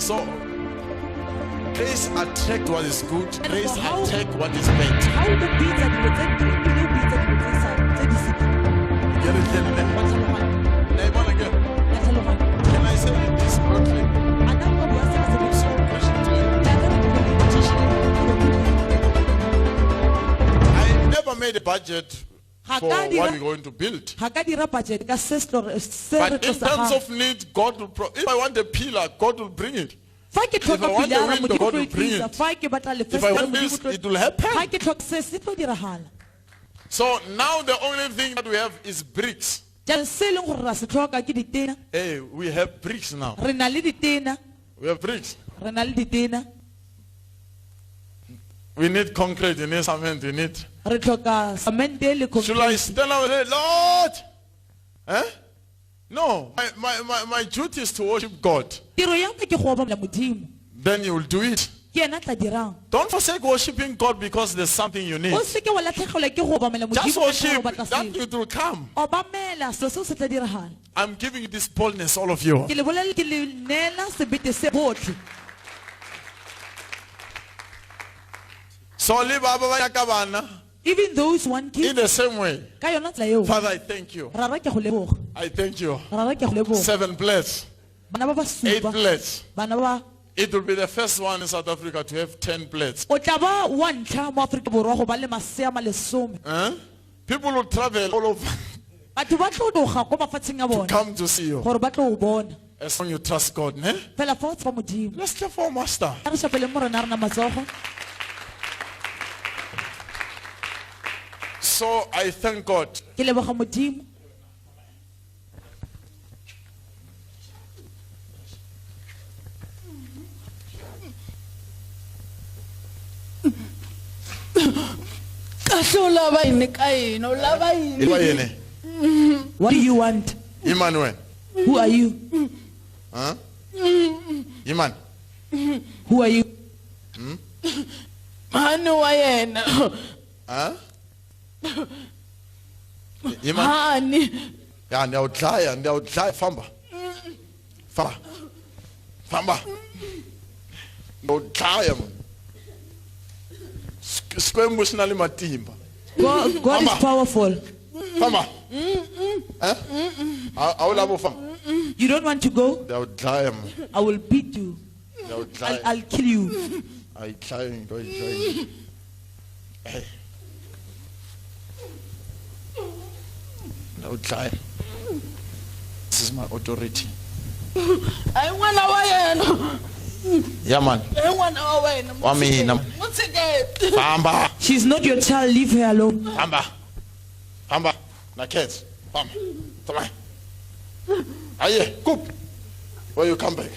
So, grace attract what is good. Grace attract what is bad. How the beats are the Get it, can I say this quickly? I never made a budget for what we're going to build. But in terms of need, God will if I want a pillar, God will bring it. If I want a window, God will bring it. If I want this, it will happen. So now the only thing that we have is bricks. Hey, we have bricks now. We have bricks. We need concrete, we need cement, we need. Should I stand up and say, Lord? Eh? No, my duty is to worship God. Then you will do it. Don't forsake worshiping God because there's something you need. Just worship, that it will come. I'm giving you this boldness, all of you. So even those one kid, in the same way, Father, I thank you. I thank you. 7 plates, 8 plates. It will be the first one in South Africa to have 10 plates. People will travel all over to come to see you. As long as you trust God, ne? Let's clap for Master. So I thank God. What do you want? Emmanuel. Who are you? Huh? Iman. Who are you? Huh? Iman. Yeah, they'll try. Famba. They'll try. God is powerful. Fama. You don't want to go? They'll try. I will beat you. I'll kill you. I try. Hey. They'll try. This is my authority. I want to. Yeah, man. Famba. She's not your child. Leave her alone. Famba. Na kids. Famba. Come on. Aye, cook. Where you come back?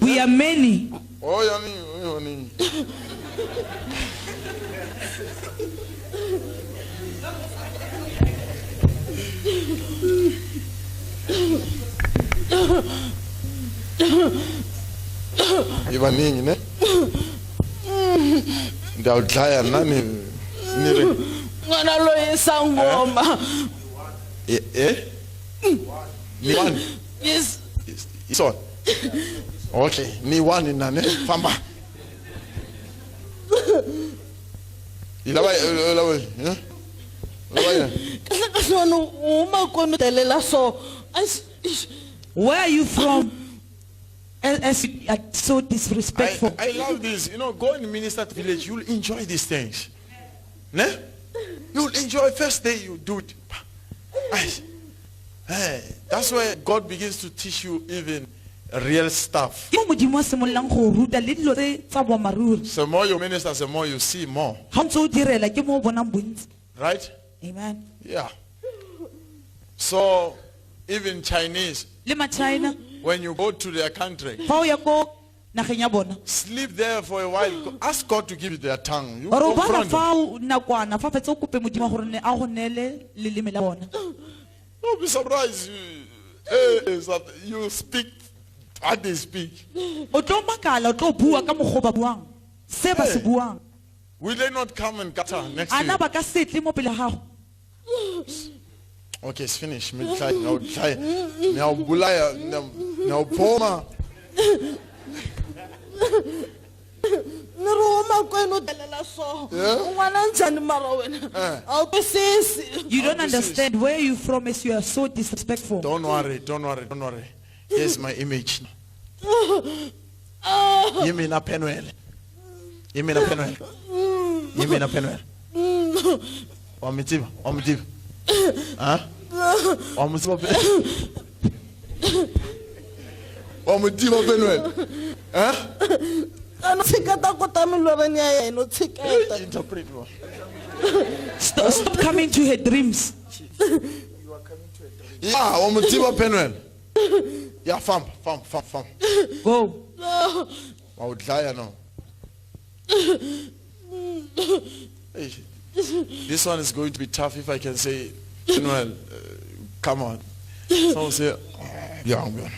We are many. Oh, Ibaningi ne? Ndawudlaya nani nire. Ngwana lo isangoma. Ni one. Yes. It's on. Okay, ni one nane famba. Ilawa, eh? Where are you from? As you are so disrespectful. I love this. You know, go in the minister's village, you'll enjoy these things. Ne? You'll enjoy first day you do it. Hey, that's where God begins to teach you even real stuff. The more you minister, the more you see more. Right? Amen. Yeah. So, even Chinese, when you go to their country, sleep there for a while. Ask God to give you their tongue. You confront them. Don't be surprised. You speak how they speak. Hey. Will they not come and gather next year? Okay, it's finished. Now Poma. You don't understand where you from as you are so disrespectful. Don't worry. Here's my image. You mean a Penuel? Omitiv. Huh? Omitiv Penuel. Huh? Interpret. Stop coming to her dreams. Yeah, Omitiv Penuel. Yeah, farm. Go. I would die now. Hey, this one is going to be tough if I can say, Penuel, come on. Someone say, yeah, I'm going.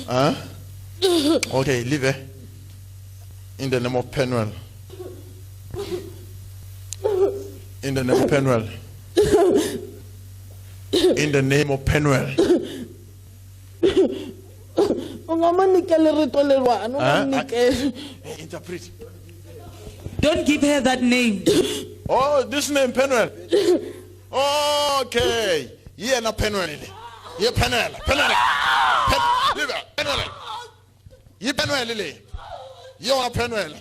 Huh? Okay, leave it. In the name of Penuel. In the name of Penuel. In the name of Penuel. Interpret. Don't give her that name. Oh, this name Penuel. Okay. Yeah, no Penuel. Yeah, Penuel. Penuel. Yeah, Penuel. You are Penuel.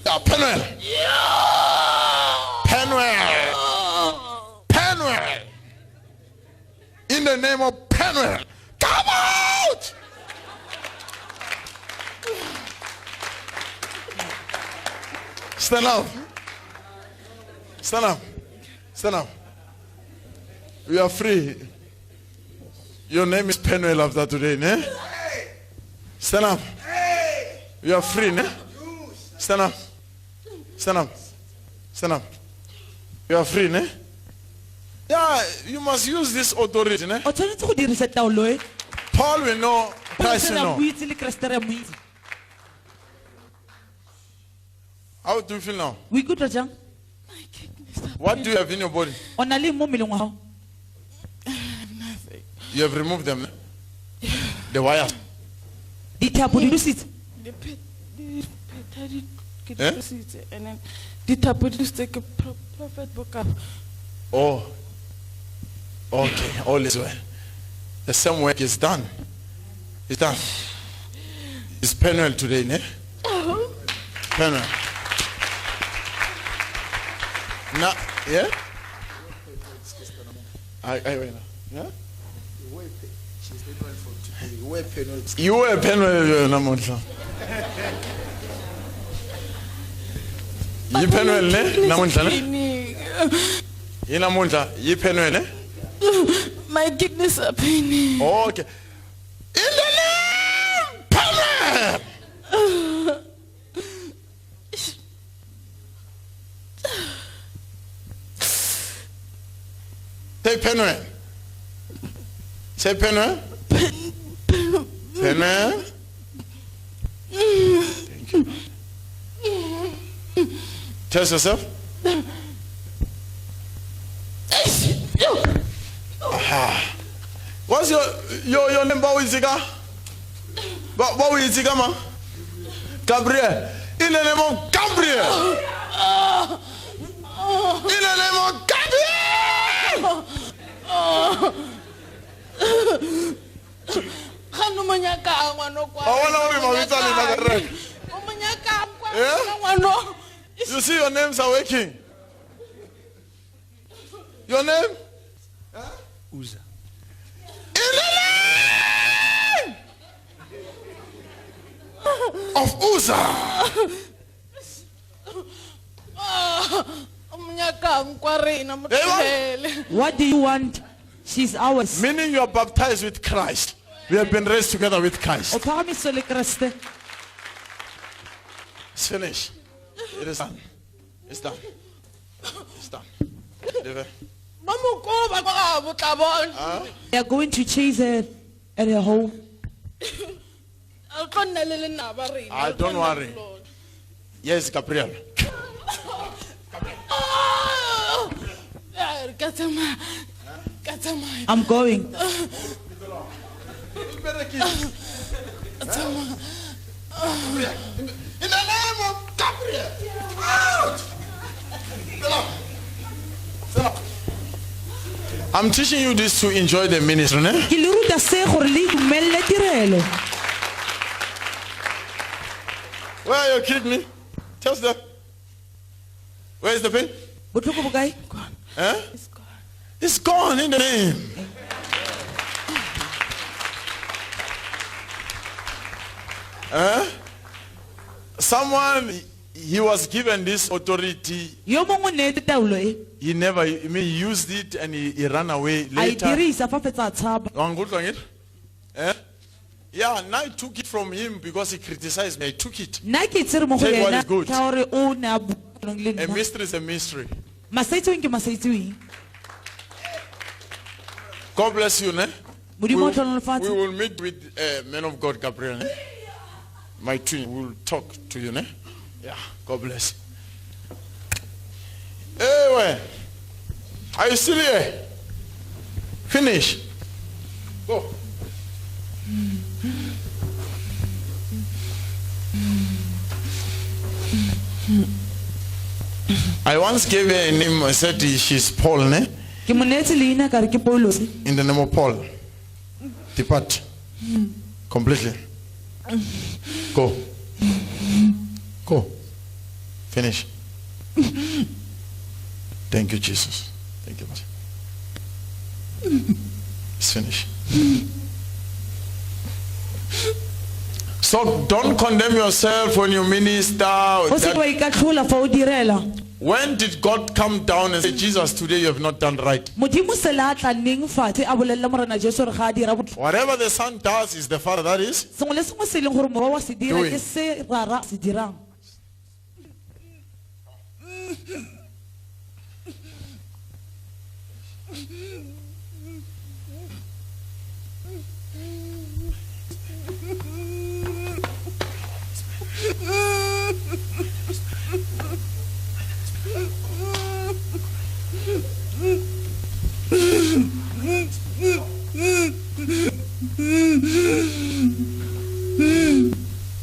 Yeah, Penuel. Penuel. In the name of Penuel. Come out! Stand up. We are free. Your name is Penuel after today, ne? Stand up. You are free, ne? Stand up. You are free, ne? Yeah, you must use this authority, ne? Paul will know, Christ will know. How do you feel now? We good, Rajang. What do you have in your body? Nothing. You have removed them, ne? The wire. The tabu, you see it? And then the tabu is take a prophet book up. Oh. Okay, all is well. The same work is done. It's done. It's Penuel today, ne? Penuel. Now, yeah? I wait now. Yeah? You were Penuel, Namuncha. You Penuel, ne? Namuncha, ne? You Namuncha, you Penuel, ne? My kidneys are paining. Okay. In the name, Penuel! Say Penuel. Say Penuel. Penuel. Thank you. Test yourself. What's your name? Bawizika? Bawizika, ma? Gabriel. In the name of Gabriel. In the name of Gabriel. You see your names are waking. Your name? Uza. In the name of Uza. What do you want? She's ours. Meaning you are baptized with Christ. We have been raised together with Christ. It's finished. It is done. It's done. It's done. They are going to chase her at her home. Don't worry. Yes, Gabriel. I'm going. In the name of Gabriel. Out! I'm teaching you this to enjoy the ministry. Ne? Where are your kidney? Tell us that. Where is the pain? Huh? It's gone. It's gone in the name. Someone, he was given this authority. He never he used it and he ran away later. Yeah, now I took it from him because he criticized me. I took it. Take what is good. A mystery is a mystery. God bless you, ne? We will meet with man of God, Gabriel. Ne? My twin will talk to you, ne? Yeah, God bless you. Hey, where? Are you still here? Finish. Go. I once gave her a name. I said she's Paul, ne? In the name of Paul. Depart. Completely. Go. Go. Finish. Thank you, Jesus. Thank you, Lord. It's finished. So don't condemn yourself when you minister. When did God come down and say, Jesus, today you have not done right? Whatever the Son does is the Father that is doing.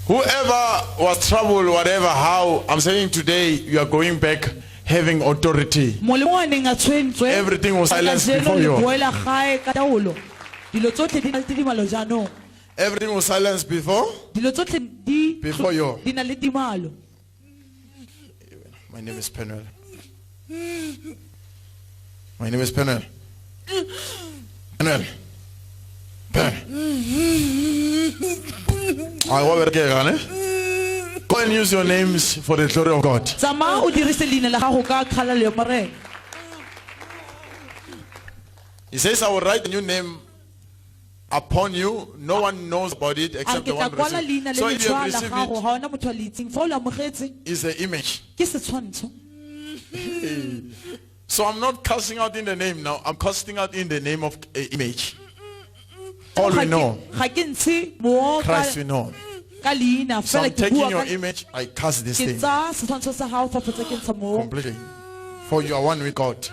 Whoever was troubled, whatever, how, I'm saying today you are going back having authority. Everything was silenced before you. Everything was silenced before you. My name is Penuel. My name is Penuel. Penuel. Go and use your names for the glory of God. He says, I will write a new name upon you. No one knows about it except the one received. So if you have received it, it's an image. So I'm not casting out in the name now. I'm casting out in the name of an image. All we know. Christ we know. So I'm taking your image, I cast this thing completely. For you are one with God.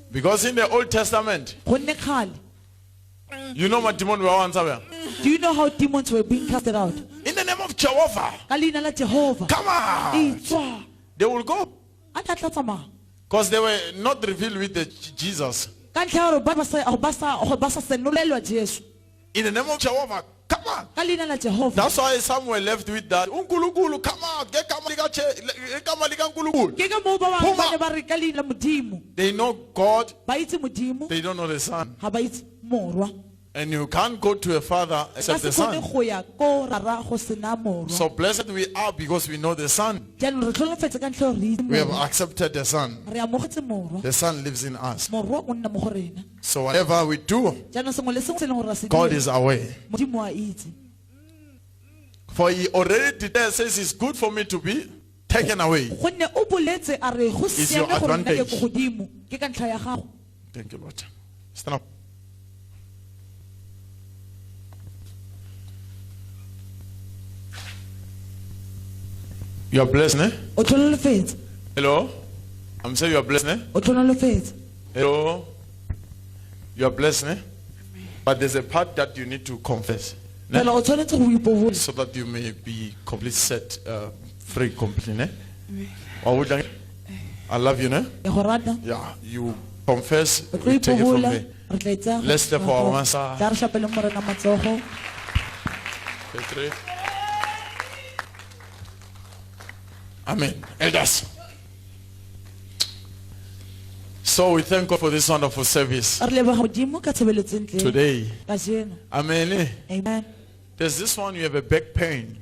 Because in the Old Testament, you know what demons were. Do you know how demons were being casted out? In the name of Jehovah. Come on. They will go. Because they were not revealed with the Jesus. In the name of Jehovah. Come on. That's why some were left with that. Come on. They know God. They don't know the Son. And you can't go to a father except the Son. So blessed we are because we know the Son. We have accepted the Son. The Son lives in us. So whatever we do, God is away. For he already declared, says it's good for me to be taken away. It's your advantage. Thank you, Lord. Stand up. You are blessed, ne? Hello? I'm saying you are blessed, ne? Hello? You are blessed, ne? But there's a part that you need to confess, ne? So that you may be completely set free completely, ne? I love you, ne? Yeah, you confess, we take it from there. Let's step for our master. Amen. Elders. So we thank God for this wonderful service today. Amen. Amen. There's this one, you have a back pain.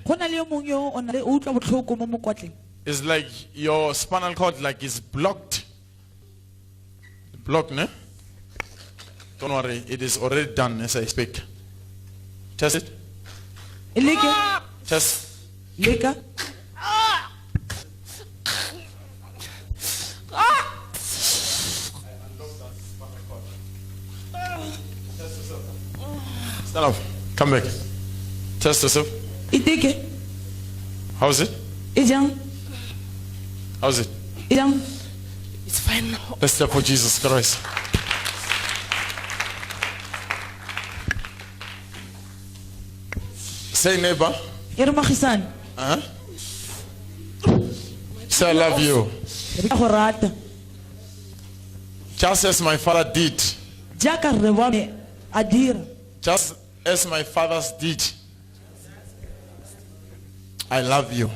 It's like your spinal cord like is blocked. Blocked, ne? Don't worry, it is already done as I speak. Test it. Test. Stand up. Come back. Test yourself. How's it? How's it? It's fine now. Let's step for Jesus Christ. Say neighbor. Huh? Say I love you. Just as my father did. Just as my fathers did. I love you.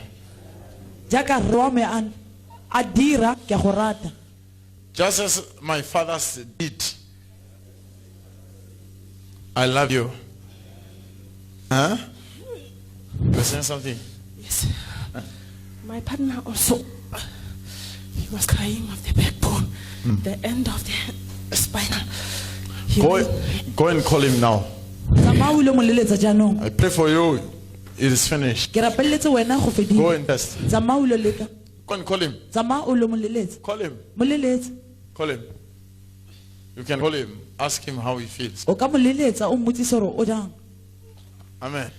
Just as my fathers did. I love you. Huh? You're saying something? Yes. Huh? My partner also, he was crying of the backbone, the end of the spinal. Go and call him now. I pray for you. It is finished. Go and test. Go and call him. Call him. Call him. You can call him. Ask him how he feels. Amen.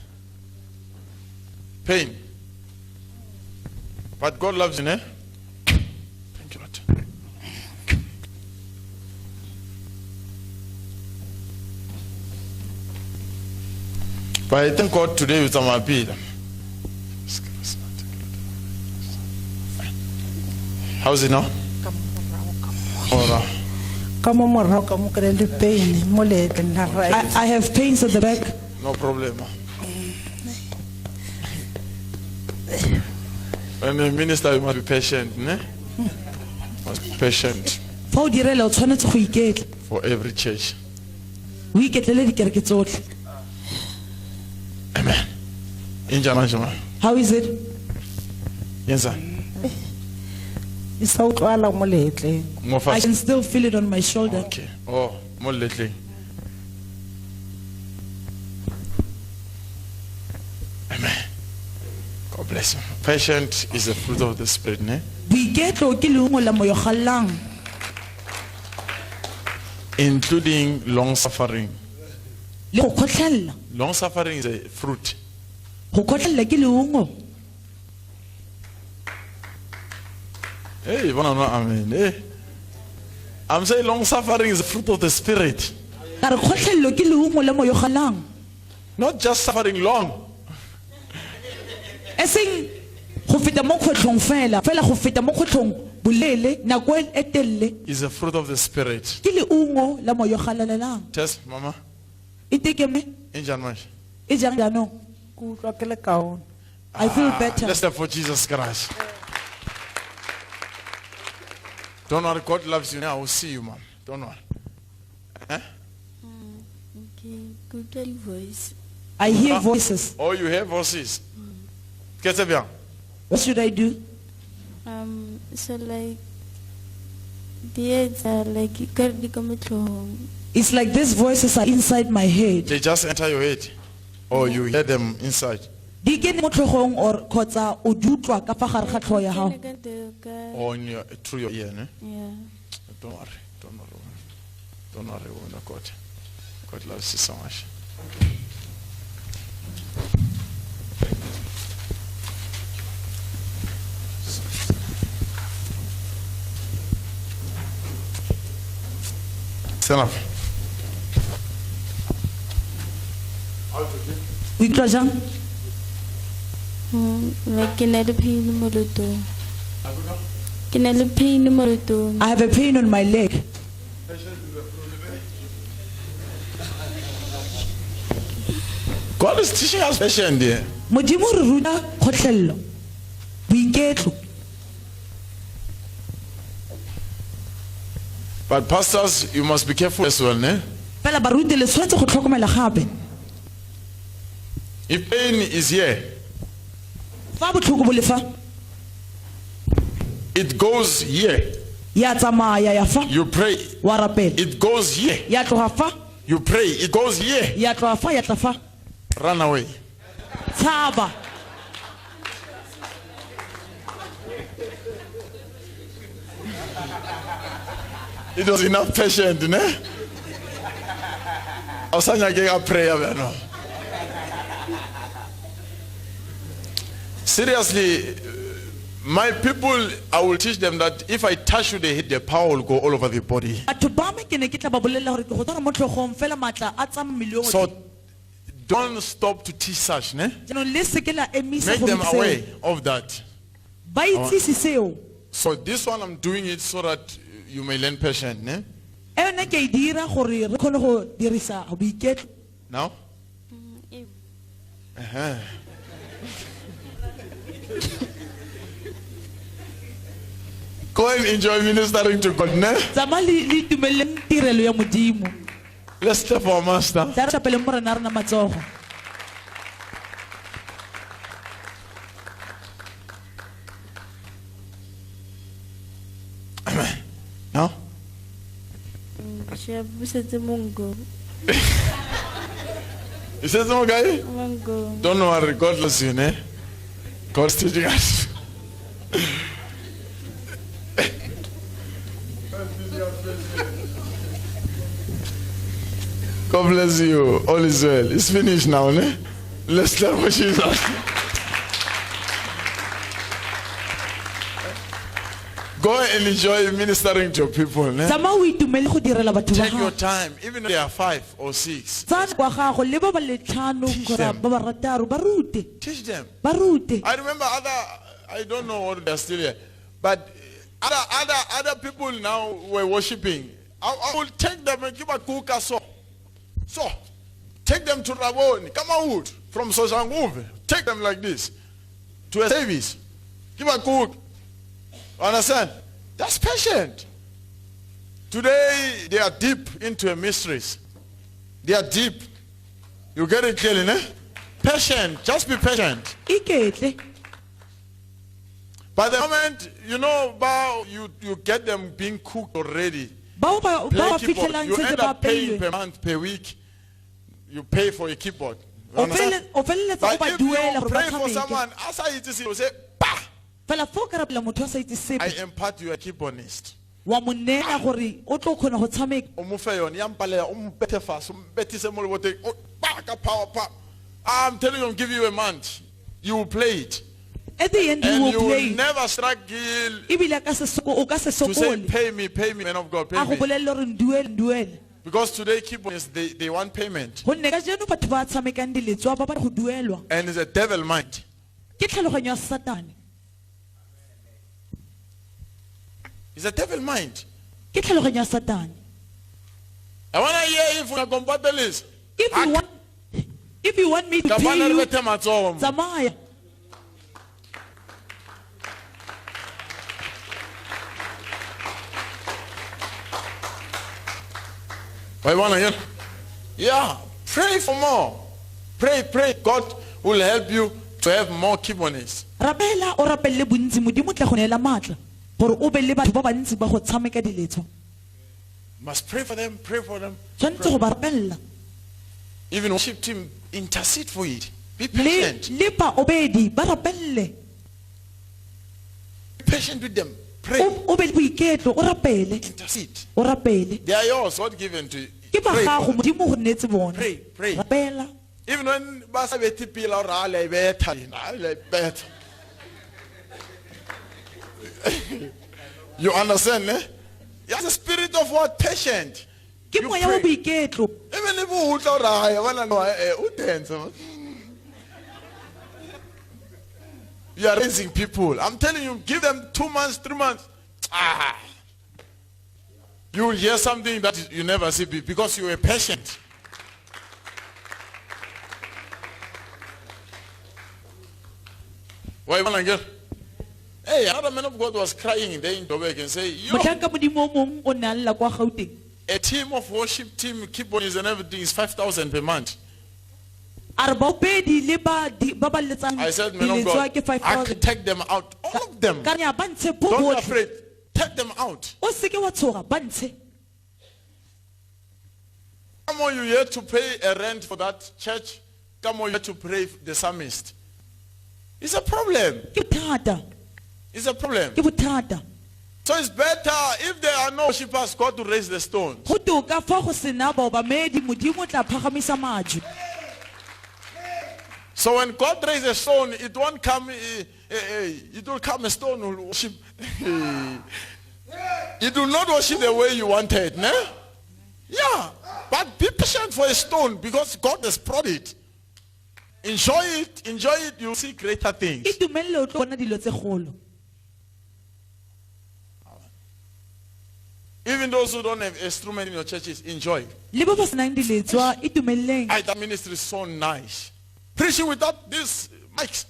Pain. But God loves you, eh? Thank you, Lord. But I thank God today with my appeal. How's it now? I have pains at the back. No problem. When a minister, you must be patient. Ne? Must be patient. For every church. Amen. How is it? Yes, sir. I can still feel it on my shoulder. Okay. Oh, more lately. Amen. God bless you. Patient is the fruit of the Spirit, ne? Including long suffering. Long suffering is a fruit. Hey, amen. Hey. I'm saying long suffering is the fruit of the Spirit. Not just suffering long. Is a fruit of the Spirit. Test, Mama. I feel better. Let's step for Jesus Christ. Don't worry, God loves you now. I will see you, Mom. Don't worry. Okay, good voice. I hear voices. Oh, you hear voices? What should I do? So like, the heads are like, it's like these voices are inside my head. They just enter your head. Or you hear them inside. Or through your ear, ne? Yeah. Don't worry. Don't worry, woman of God. God loves you so much. Stand up. O utlwa jang? Like ke na le pain mo leotong. Ke na le pain mo leotong. I have a pain on my leg. God is teaching us patience here. Modimo re ruta kgotlhello, boiketlo. But pastors, you must be careful as well, ne? Fela baruti le tshwanetse go tlhokomela gape. If pain is here, Fa botlhoko bo le fa, it goes here. ya tsamaya ya fa, You pray. wa rapela. It goes here. Ya tloga fa, You pray. It goes here. ya tloga fa, ya tla fa. Run away. Tshaba. It was enough patience, ne? Osanya get prayer, no. Seriously, my people, I will teach them that if I touch you, the power will go all over the body. Batho ba me ke ne ke tla ba bolelela gore ke go tsena mo tlhogong fela matla a tsama millong. So don't stop to teach such, ne? Jaanong le se ke la emisa Make go them seo. aware of that. Ba itsise seo. So this one I'm doing it so that you may learn patience, ne? E nna ke e dira gore re kgone go dirisa boiketlo. Now? Go and enjoy ministering to God, ne? Tsama le itumeleng tirelo ya Modimo. Let's step our master. Tla re tlhapeleng mo rena rena matsogo. Now? She busetse mongo. You said some guy? Mongo. Don't worry, God loves you, ne? God's teaching us. God bless you. All is well. It's finished now, ne? Let's learn what she's asking. Go and enjoy ministering to people, ne? Tsama o itumele go direla batho ba Take your gago. time, even if they are 5 or 6. Tsana kwa gago le ba ba le tlhano kgotsa ba ba rataro ba rute. Teach them. Ba rute. I remember I don't know what they're still here, but other people now were worshiping. I will take them and give a cook so take them to Raboni, come out from Soshanguve, take them like this to a service. Give a cook. Understand? That's patient. Today they are deep into a mysteries. They are deep. You get it clearly, ne? Patient. Just be patient. Iketle. By the moment, you know, you get them being cooked already. Ba ba Play keyboard. fitlhelang You tse end ba up paying per peilwe. month, per week. You pay for a keyboard. You O understand? feleletsa But o ba if duela you gore ba pray for tshameke. someone, as I it is, you say, bah! Fela fo ka rapela motho a sa itse sepe. I impart you a keyboardist. Wa mo neela gore o tlo kgona go tshameka. O mo fe yone, ya mpalela, o mo bete fast, o mo betise mo leboteng, o bah, ka power. I'm telling you, I'll give you a month. You will play it. At the end you And will you will play. never strike gill Ebile ka se soko o ka se to say, sokole. pay me, man of God, A pay go me. bolella gore nduele. Because today keyboardists, they want payment. Gonne ka jeno batho ba tshamekang diletswa ba ba go duelwa. And it's a devil mind. Ke tlhaloganyo ya Satane. It's a devil mind. Ke tlhaloganyo ya Satane. I want to hear if we are compatibilists. If you want me to pay you, tsamaya. I want to hear. Yeah, pray for more. Pray. God will help you to have more keyboardists. Rapela o rapelle bontsi Modimo tla go neela matla gore o be le batho ba bantsi ba go tshameka diletswa. Must pray for them. Tshwanetse go ba rapella. Even worship team, intercede for it. Be patient. Le pa obedi ba rapelle. Be patient with them. Pray. O be le boiketlo o rapele. Intercede. O rapele. They are yours. What given to you? Ke ba Pray gago for them. Modimo go nnetse bona. Pray. Rapela. Even when basa beti pila or ale better. You understand, eh? Yes, the spirit of what? Patient. Ke moya wa boiketlo. Even if you dance. You are raising people. I'm telling you, give them 2 months, 3 months. You will hear something that you never see because you are patient. Why want to get? Hey, another man of God was crying there in Dobek and say, a team of worship team, keyboards and everything is 5,000 per month. I said, man of God, I can take them out. All of them. Don't be afraid. Take them out. Come on, you here to pay a rent for that church. Come on, you here to pray the psalmist. It's a problem. It's a problem. So it's better if there are no worshippers, God to raise the stones. So when God raises a stone, it won't come. It will come a stone will worship. It will not worship the way you wanted, ne? Yeah, but be patient for a stone because God has brought it. Enjoy it, you'll see greater things. Even those who don't have instrument in your churches, enjoy. That ministry is so nice. Preaching without this mics.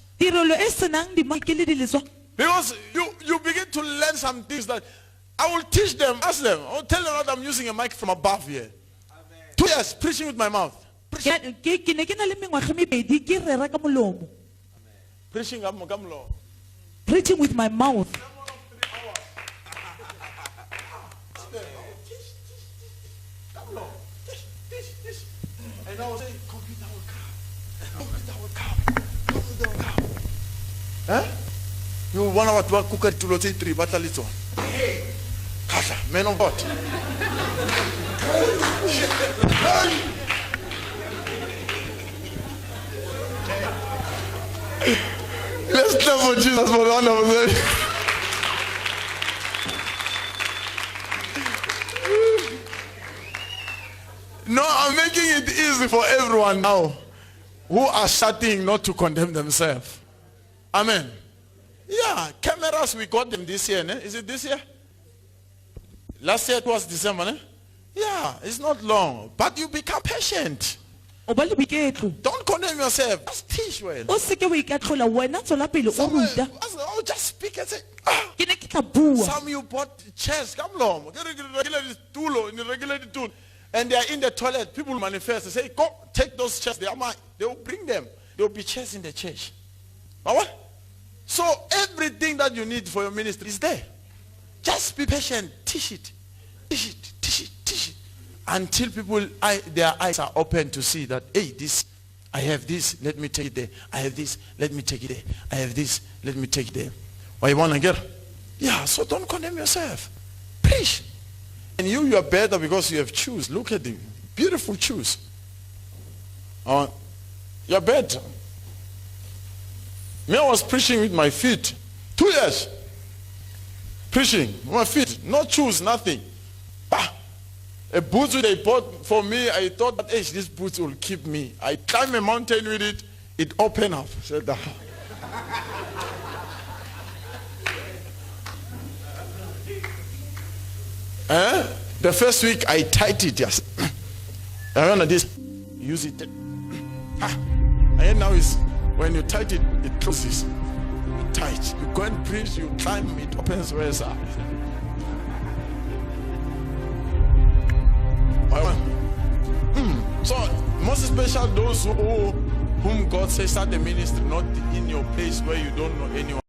Because you begin to learn some things that I will teach them, ask them. I will tell them that I'm using a mic from above here. Amen. 2 years preaching with my mouth. Preaching. Preaching with my mouth. And I will say, computer will come. Huh? You want to cook at 2 but a little. Hey, man of God. Let's clap for Jesus for one of them. No, I'm making it easy for everyone now who are shouting not to condemn themselves. Amen. Yeah, cameras, we got them this year. Is it this year? Last year it was December. Yeah, it's not long. But you become patient. Don't condemn yourself. Just teach well. Just speak and say, some you bought chairs. Come along. And they are in the toilet. People manifest and say, go, take those chairs. They are mine. They will bring them. There will be chairs in the church. But what? So everything that you need for your ministry is there. Just be patient. Teach it. Teach it. Teach it. Teach it. Until people, their eyes are open to see that, hey, this, I have this, let me take it there. I have this, let me take it there. I have this, let me take it there. Why you want to get? Yeah, so don't condemn yourself. Preach. And you are better because you have shoes. Look at them. Beautiful shoes. You're better. Me, I was preaching with my feet. 2 years. Preaching. My feet. No shoes, nothing. Bah. A boots they bought for me, I thought that, hey, this boots will keep me. I climbed a mountain with it. It opened up. I said, the first week I tied it just. I went like this. Use it. And now is when you tight it, it closes. You tight. You go and preach, you climb, it opens where it's at. So most especially those whom God says start the ministry, not in your place where you don't know anyone.